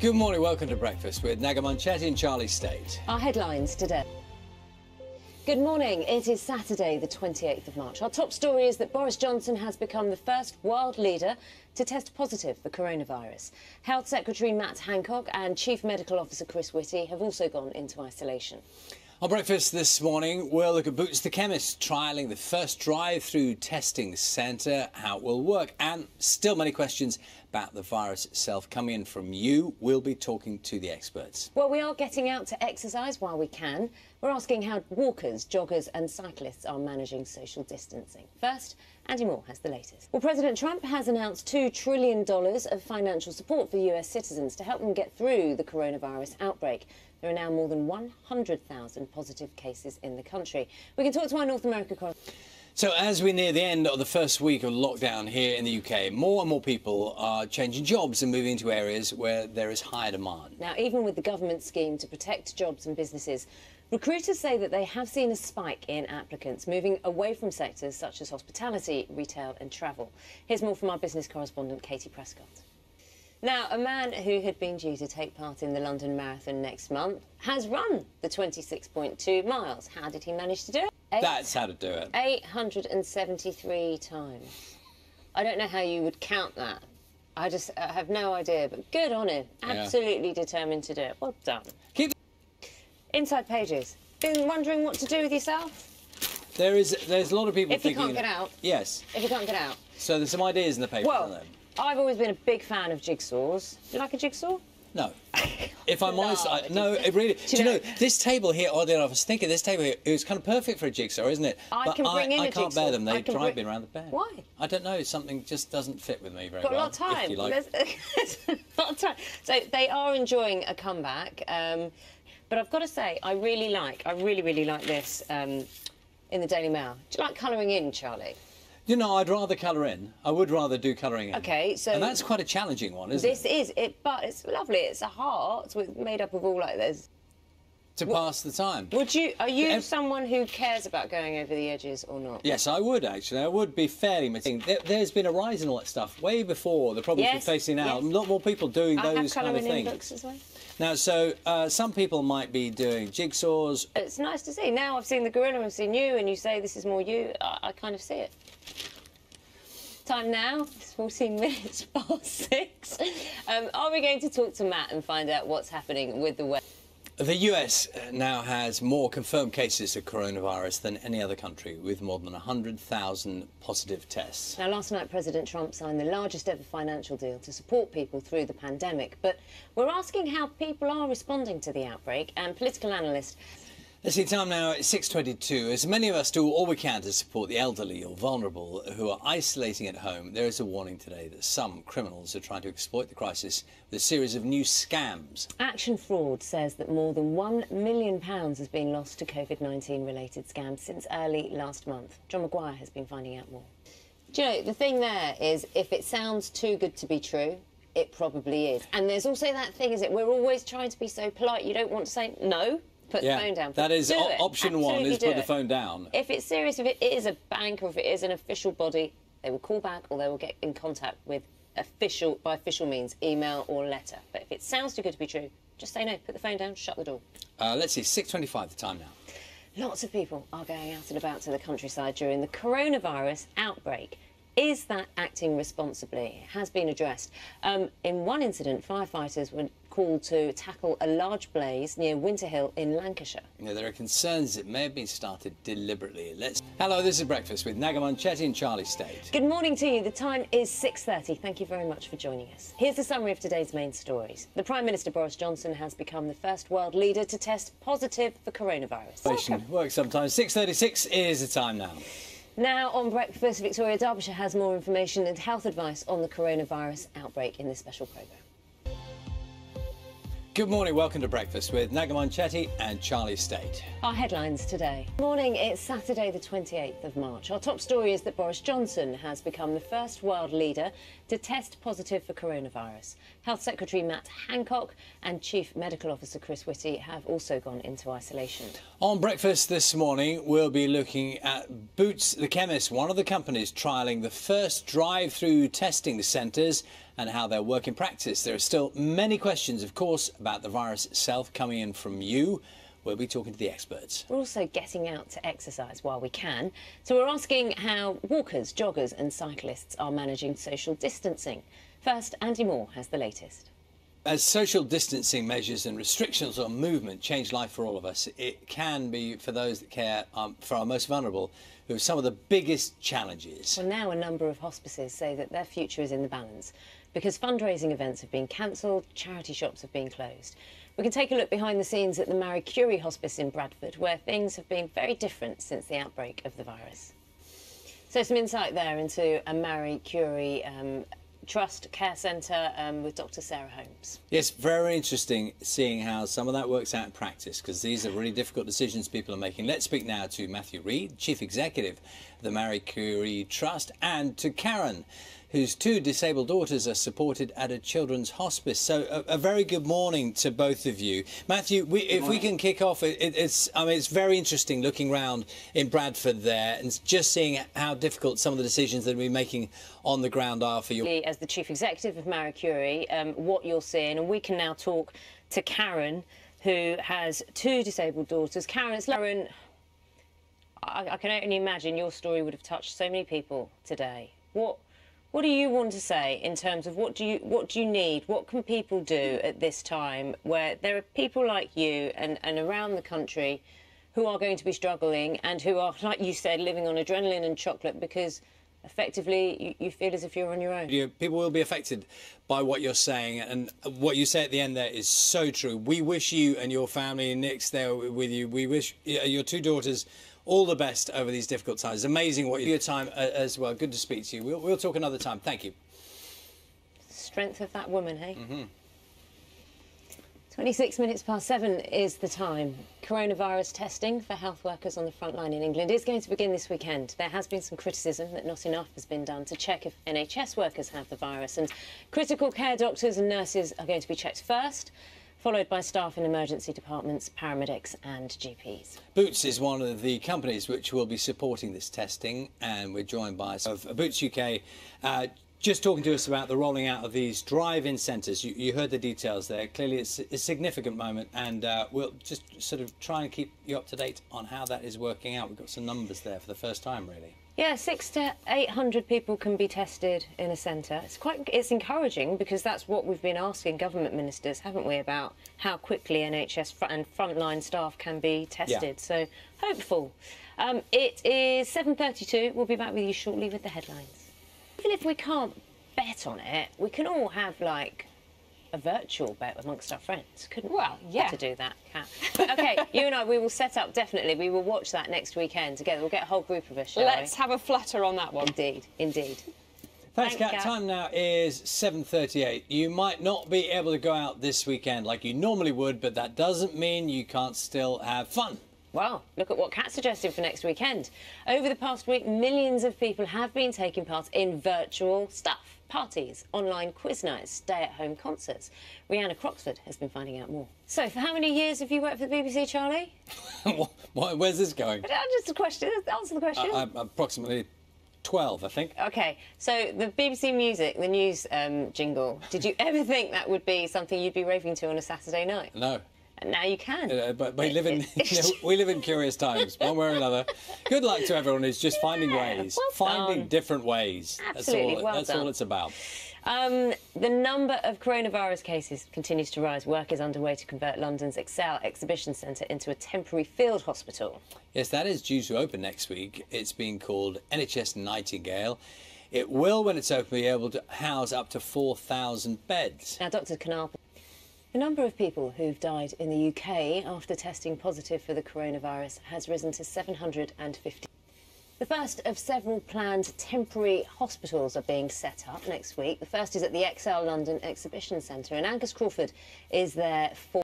Good morning, welcome to Breakfast with Naga Munchetty and Charlie State. Our headlines today. Good morning. It is Saturday, the 28th of March. Our top story is that Boris Johnson has become the first world leader to test positive for coronavirus. Health Secretary Matt Hancock and Chief Medical Officer Chris Whitty have also gone into isolation. On Breakfast this morning, we'll look at Boots the Chemist trialling the first drive-through testing centre, how it will work, and still many questions about the virus itself coming in from you. We'll be talking to the experts. Well, we are getting out to exercise while we can. We're asking how walkers, joggers and cyclists are managing social distancing. First, Andy Moore has the latest. Well, President Trump has announced $2 trillion of financial support for US citizens to help them get through the coronavirus outbreak. There are now more than 100,000 positive cases in the country. We can talk to our North America correspondent. So as we near the end of the first week of lockdown here in the UK, more and more people are changing jobs and moving into areas where there is higher demand. Now, even with the government scheme to protect jobs and businesses, recruiters say that they have seen a spike in applicants moving away from sectors such as hospitality, retail and travel. Here's more from our business correspondent, Katie Prescott. Now, a man who had been due to take part in the London Marathon next month has run the 26.2 miles. How did he manage to do it? That's how to do it. 873 times. I don't know how you would count that. I have no idea, but good on him. Absolutely determined to do it. Well done. Inside Pages. Been wondering what to do with yourself? There's a lot of people if you thinking... can't get out. Yes. If you can't get out. So there's some ideas in the paper, aren't there? I've always been a big fan of jigsaws. Do you like a jigsaw? No. If I'm honest, no, it really... Do you know, this table here, oddly enough, I was thinking this table here, it was kind of perfect for a jigsaw, isn't it? I can bring in a jigsaw. I can't bear them. They drive me around the bed. Why? I don't know. Something just doesn't fit with me very well. Got a lot of time. There's a lot of time. So they are enjoying a comeback. But I've got to say, I really like this in the Daily Mail. Do you like colouring in, Charlie? You know, I'd rather colour in. I would rather do colouring in. OK, so... And that's quite a challenging one, isn't it? This is it, but it's lovely. It's a heart made up of all like this. To pass the time. Are you someone who cares about going over the edges or not? Yes, I would, actually. I would be fairly meticulous. There's been a rise in all that stuff way before the problems we're facing now. Yes. A lot more people doing those kind of things. Books as well. Now, so some people might be doing jigsaws. It's nice to see. Now I've seen the gorilla, I've seen you, and you say this is more you. I kind of see it. Time now, it's 14 minutes past 6. Are we going to talk to Matt and find out what's happening with the weather? The US now has more confirmed cases of coronavirus than any other country, with more than 100,000 positive tests. Now, last night, President Trump signed the largest ever financial deal to support people through the pandemic. But we're asking how people are responding to the outbreak, and political analyst... Let's see, time now at 6:22. As many of us do all we can to support the elderly or vulnerable who are isolating at home, there is a warning today that some criminals are trying to exploit the crisis with a series of new scams. Action Fraud says that more than £1 million has been lost to COVID-19 related scams since early last month. John Maguire has been finding out more. Do you know, the thing there is, if it sounds too good to be true, it probably is. And there's also that thing, is it, we're always trying to be so polite, you don't want to say no. Put the phone down. That is option one, is put the phone down. If it's serious, if it is a bank or if it is an official body, they will call back or they will get in contact with by official means, email or letter. But if it sounds too good to be true, just say no, put the phone down, shut the door. Let's see, 6:25 the time now. Lots of people are going out and about to the countryside during the coronavirus outbreak. Is that acting responsibly? It has been addressed. In one incident, firefighters were called to tackle a large blaze near Winter Hill in Lancashire. There are concerns it may have been started deliberately. Hello, this is Breakfast with Naga Munchetty and Charlie State. Good morning to you. The time is 6:30. Thank you very much for joining us. Here's a summary of today's main stories. The Prime Minister Boris Johnson has become the first world leader to test positive for coronavirus. Works sometimes. 6:36 is the time now. Now on Breakfast, Victoria Derbyshire has more information and health advice on the coronavirus outbreak in this special programme. Good morning, welcome to Breakfast with Naga Munchetty and Charlie State. Our headlines today. Morning, it's Saturday the 28th of March. Our top story is that Boris Johnson has become the first world leader to test positive for coronavirus. Health Secretary Matt Hancock and Chief Medical Officer Chris Whitty have also gone into isolation. On Breakfast this morning, we'll be looking at Boots the Chemist, one of the companies trialling the first drive-through testing centres, and how they'll work in practice. There are still many questions, of course, about the virus itself coming in from you. We'll be talking to the experts. We're also getting out to exercise while we can. So we're asking how walkers, joggers and cyclists are managing social distancing. First, Andy Moore has the latest. As social distancing measures and restrictions on movement change life for all of us, it can be, for those that care for our most vulnerable, who have some of the biggest challenges. Well, now a number of hospices say that their future is in the balance because fundraising events have been cancelled, charity shops have been closed. We can take a look behind the scenes at the Marie Curie Hospice in Bradford, where things have been very different since the outbreak of the virus. So some insight there into a Marie Curie Trust Care Centre with Dr. Sarah Holmes. Yes, very interesting seeing how some of that works out in practice, because these are really difficult decisions people are making. Let's speak now to Matthew Reid, Chief Executive of the Marie Curie Trust, and to Karen, whose 2 disabled daughters are supported at a children's hospice. So a very good morning to both of you. Matthew, if we can kick off, it's very interesting looking around in Bradford there and just seeing how difficult some of the decisions that we're making on the ground are for you. As the Chief Executive of Marie Curie, what you're seeing, and we can now talk to Karen, who has 2 disabled daughters. Karen, I can only imagine your story would have touched so many people today. What do you want to say in terms of what do you need? What can people do at this time where there are people like you and around the country who are going to be struggling and who are, like you said, living on adrenaline and chocolate because effectively you feel as if you're on your own? People will be affected by what you're saying, and what you say at the end there is so true. We wish you and your family, and Nick's there with you, we wish your 2 daughters all the best over these difficult times. It's amazing what your time as well. Good to speak to you. We'll talk another time. Thank you. Strength of that woman, hey? Mm-hmm. 26 minutes past 7 is the time. Coronavirus testing for health workers on the front line in England is going to begin this weekend. There has been some criticism that not enough has been done to check if NHS workers have the virus, and critical care doctors and nurses are going to be checked first, followed by staff in emergency departments, paramedics and GPs. Boots is one of the companies which will be supporting this testing, and we're joined by Boots UK, just talking to us about the rolling out of these drive-in centres. You heard the details there. Clearly it's a significant moment, and we'll just sort of try and keep you up to date on how that is working out. We've got some numbers there for the first time, really. Yeah, 600 to 800 people can be tested in a centre. It's encouraging because that's what we've been asking government ministers, haven't we, about how quickly NHS and frontline staff can be tested. Yeah. So hopeful. It is 7:32. We'll be back with you shortly with the headlines. Even if we can't bet on it, we can all have like a virtual bet amongst our friends, couldn't we? Well, yeah. To do that, Kat. But, OK, you and I, we will set up, definitely. We will watch that next weekend together. We'll get a whole group of us, shall we? Let's have a flutter on that one. Indeed, indeed. Thanks, Kat. Time now is 7:38. You might not be able to go out this weekend like you normally would, but that doesn't mean you can't still have fun. Well, look at what Kat suggested for next weekend. Over the past week, millions of people have been taking part in virtual stuff. Parties, online quiz nights, stay-at-home concerts. Rhianna Croxford has been finding out more. So, for how many years have you worked for the BBC, Charlie? Where's this going? Just a question. Answer the question. Approximately 12, I think. OK, so the BBC Music, the news jingle, did you ever think that would be something you'd be raving to on a Saturday night? No. And now you can. But we live in we live in curious times, one way or another. Good luck to everyone who's just finding ways, finding different ways. Absolutely, that's all it's about. The number of coronavirus cases continues to rise. Work is underway to convert London's Excel Exhibition Centre into a temporary field hospital. Yes, that is due to open next week. It's being called NHS Nightingale. It will, when it's open, be able to house up to 4,000 beds. Now, Dr. Canal. The number of people who've died in the UK after testing positive for the coronavirus has risen to 750. The first of several planned temporary hospitals are being set up next week. The first is at the Excel London Exhibition Centre, and Angus Crawford is there for